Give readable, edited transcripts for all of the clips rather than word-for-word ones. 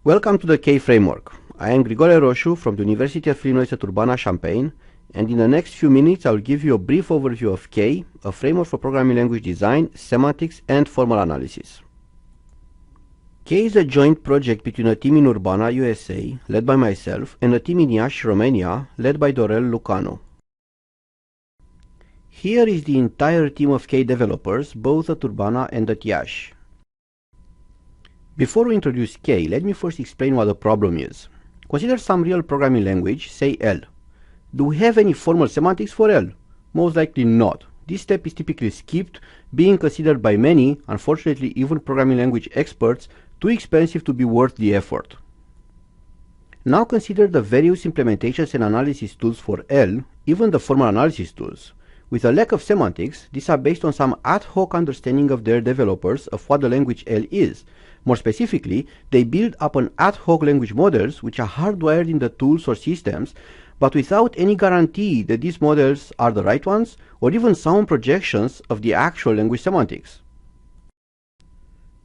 Welcome to the K framework. I am Grigore Roșu from the University of Illinois at Urbana-Champaign, and in the next few minutes I will give you a brief overview of K, a framework for programming language design, semantics, and formal analysis. K is a joint project between a team in Urbana, USA, led by myself, and a team in Iași, Romania, led by Dorel Lucanu. Here is the entire team of K developers, both at Urbana and at Iași. Before we introduce K, let me first explain what the problem is. Consider some real programming language, say L. Do we have any formal semantics for L? Most likely not. This step is typically skipped, being considered by many, unfortunately even programming language experts, too expensive to be worth the effort. Now consider the various implementations and analysis tools for L, even the formal analysis tools. With a lack of semantics, these are based on some ad hoc understanding of their developers of what the language L is. More specifically, they build upon ad hoc language models which are hardwired in the tools or systems, but without any guarantee that these models are the right ones, or even sound projections of the actual language semantics.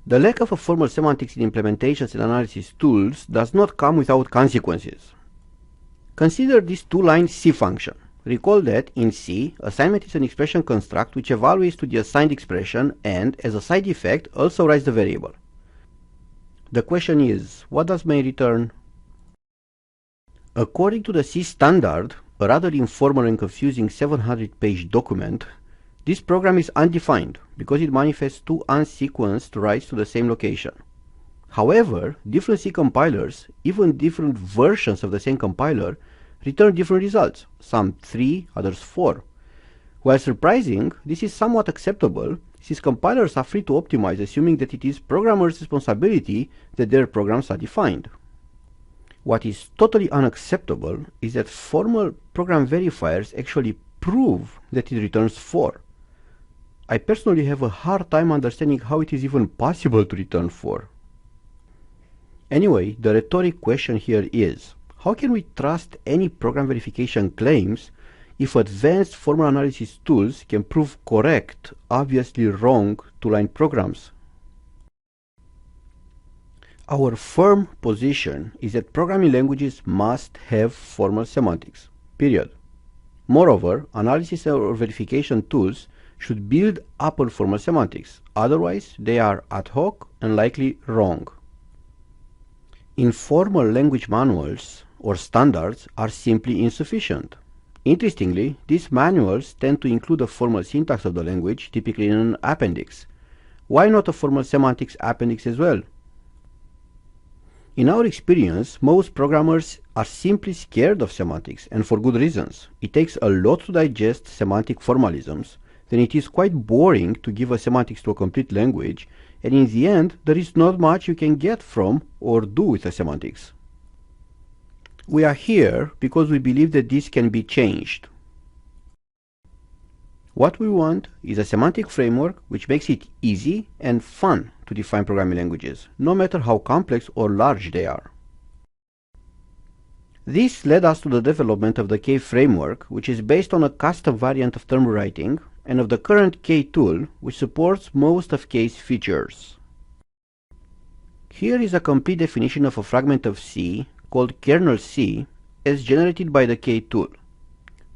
The lack of a formal semantics in implementations and analysis tools does not come without consequences. Consider this two-line C function. Recall that, in C, assignment is an expression construct which evaluates to the assigned expression and, as a side effect, also writes the variable. The question is, what does main return? According to the C standard, a rather informal and confusing 700-page document, this program is undefined because it manifests two unsequenced writes to the same location. However, different C compilers, even different versions of the same compiler, return different results, some 3, others 4. While surprising, this is somewhat acceptable, since compilers are free to optimize, assuming that it is programmers' responsibility that their programs are defined. What is totally unacceptable is that formal program verifiers actually prove that it returns 4. I personally have a hard time understanding how it is even possible to return 4. Anyway, the rhetoric question here is, how can we trust any program verification claims if advanced formal analysis tools can prove correct, obviously wrong, two-line programs? Our firm position is that programming languages must have formal semantics, period. Moreover, analysis or verification tools should build upon formal semantics, otherwise they are ad hoc and likely wrong. Informal language manuals or standards are simply insufficient. Interestingly, these manuals tend to include a formal syntax of the language, typically in an appendix. Why not a formal semantics appendix as well? In our experience, most programmers are simply scared of semantics, and for good reasons. It takes a lot to digest semantic formalisms, then it is quite boring to give a semantics to a complete language, and in the end, there is not much you can get from or do with a semantics. We are here because we believe that this can be changed. What we want is a semantic framework which makes it easy and fun to define programming languages, no matter how complex or large they are. This led us to the development of the K framework, which is based on a custom variant of term writing, and of the current K tool, which supports most of K's features. Here is a complete definition of a fragment of C called kernel C as generated by the K tool.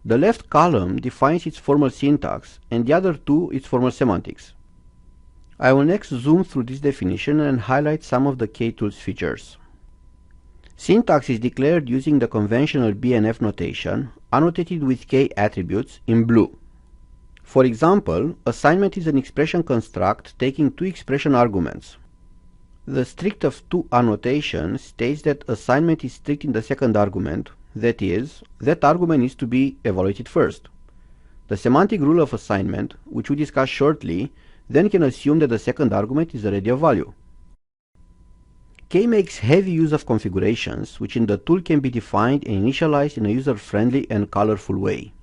The left column defines its formal syntax and the other two its formal semantics. I will next zoom through this definition and highlight some of the K tool's features. Syntax is declared using the conventional BNF notation, annotated with K attributes in blue. For example, assignment is an expression construct taking two expression arguments. The strict of 2 annotation states that assignment is strict in the second argument, that is, that argument is to be evaluated first. The semantic rule of assignment, which we discuss shortly, then can assume that the second argument is already a value. K makes heavy use of configurations, which in the tool can be defined and initialized in a user-friendly and colorful way.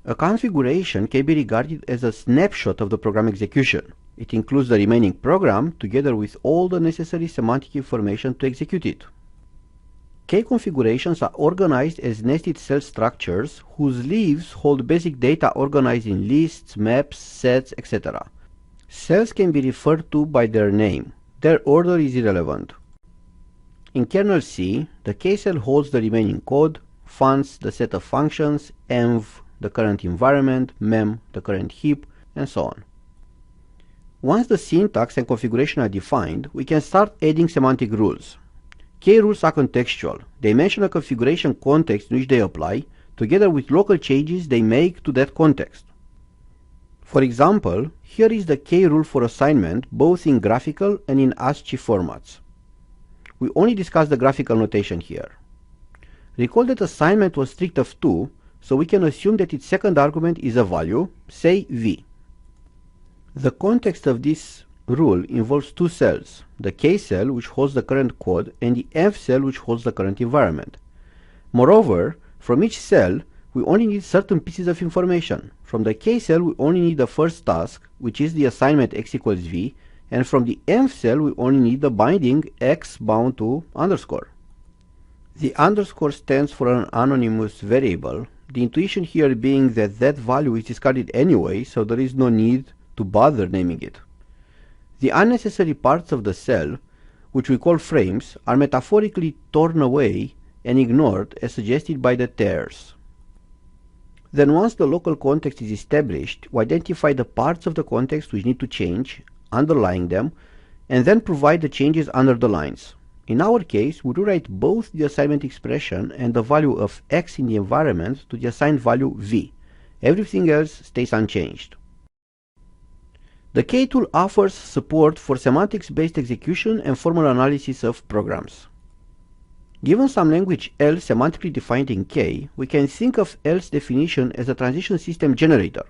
A configuration can be regarded as a snapshot of the program execution. It includes the remaining program together with all the necessary semantic information to execute it. K configurations are organized as nested cell structures whose leaves hold basic data organized in lists, maps, sets, etc. Cells can be referred to by their name. Their order is irrelevant. In kernel C, the K cell holds the remaining code, funds the set of functions, env the current environment, mem the current heap, and so on. Once the syntax and configuration are defined, we can start adding semantic rules. K rules are contextual. They mention a configuration context in which they apply, together with local changes they make to that context. For example, here is the K rule for assignment both in graphical and in ASCII formats. We only discuss the graphical notation here. Recall that assignment was strict of 2, so we can assume that its second argument is a value, say v. The context of this rule involves two cells, the K cell which holds the current code and the env cell which holds the current environment. Moreover, from each cell we only need certain pieces of information. From the K cell we only need the first task, which is the assignment x equals v, and from the env cell we only need the binding x bound to underscore. The underscore stands for an anonymous variable, the intuition here being that that value is discarded anyway, so there is no need to bother naming it. The unnecessary parts of the cell, which we call frames, are metaphorically torn away and ignored as suggested by the tears. Then once the local context is established, we identify the parts of the context which need to change, underlying them, and then provide the changes under the lines. In our case, we rewrite both the assignment expression and the value of x in the environment to the assigned value v. Everything else stays unchanged. The K tool offers support for semantics-based execution and formal analysis of programs. Given some language L semantically defined in K, we can think of L's definition as a transition system generator.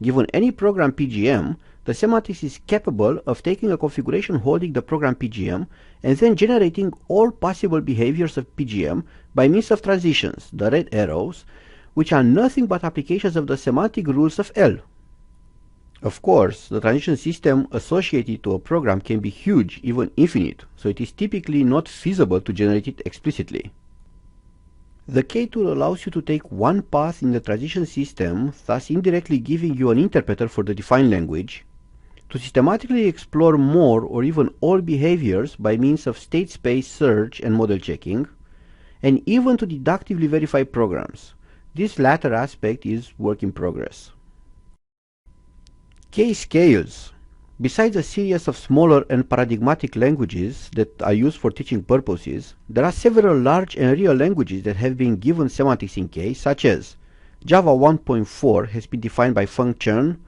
Given any program PGM, the semantics is capable of taking a configuration holding the program PGM and then generating all possible behaviors of PGM by means of transitions, the red arrows, which are nothing but applications of the semantic rules of L. Of course, the transition system associated to a program can be huge, even infinite, so it is typically not feasible to generate it explicitly. The K tool allows you to take one path in the transition system, thus indirectly giving you an interpreter for the defined language, to systematically explore more or even all behaviors by means of state space search and model checking, and even to deductively verify programs. This latter aspect is work in progress. K scales. Besides a series of smaller and paradigmatic languages that are used for teaching purposes, there are several large and real languages that have been given semantics in K, such as Java 1.4 has been defined by Feng Chen,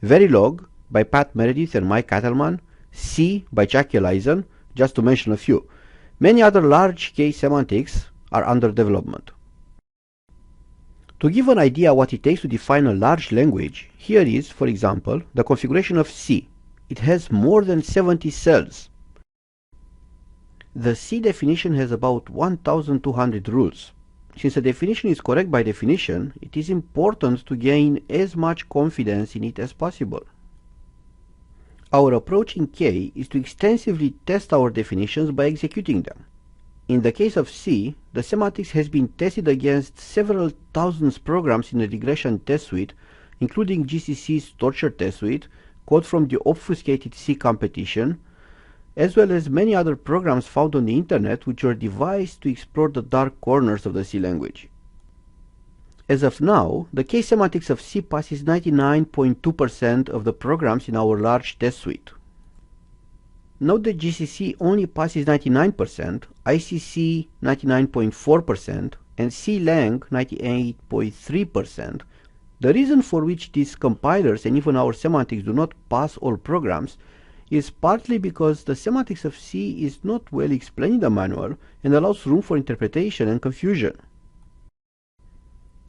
Verilog by Pat Meredith and Mike Kattelman, C by Jackie Elizen, just to mention a few. Many other large K semantics are under development. To give an idea what it takes to define a large language, here is, for example, the configuration of C. It has more than 70 cells. The C definition has about 1,200 rules. Since a definition is correct by definition, it is important to gain as much confidence in it as possible. Our approach in K is to extensively test our definitions by executing them. In the case of C, the semantics has been tested against several thousands programs in the regression test suite, including GCC's torture test suite, code from the obfuscated C competition, as well as many other programs found on the internet which were devised to explore the dark corners of the C language. As of now, the K semantics of C passes 99.2% of the programs in our large test suite. Note that GCC only passes 99%, ICC 99.4%, and C-lang 98.3%. The reason for which these compilers and even our semantics do not pass all programs is partly because the semantics of C is not well explained in the manual and allows room for interpretation and confusion.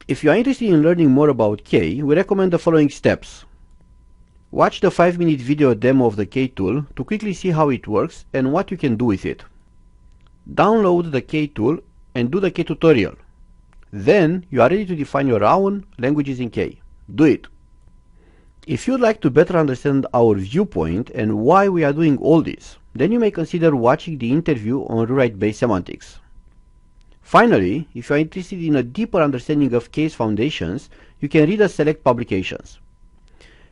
If you are interested in learning more about K, we recommend the following steps. Watch the 5-minute video demo of the K tool to quickly see how it works and what you can do with it. Download the K tool and do the K tutorial. Then you are ready to define your own languages in K. Do it! If you'd like to better understand our viewpoint and why we are doing all this, then you may consider watching the interview on rewrite-based semantics. Finally, if you are interested in a deeper understanding of K's foundations, you can read the select publications.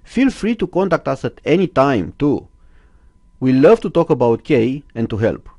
Feel free to contact us at any time, too. We love to talk about K and to help.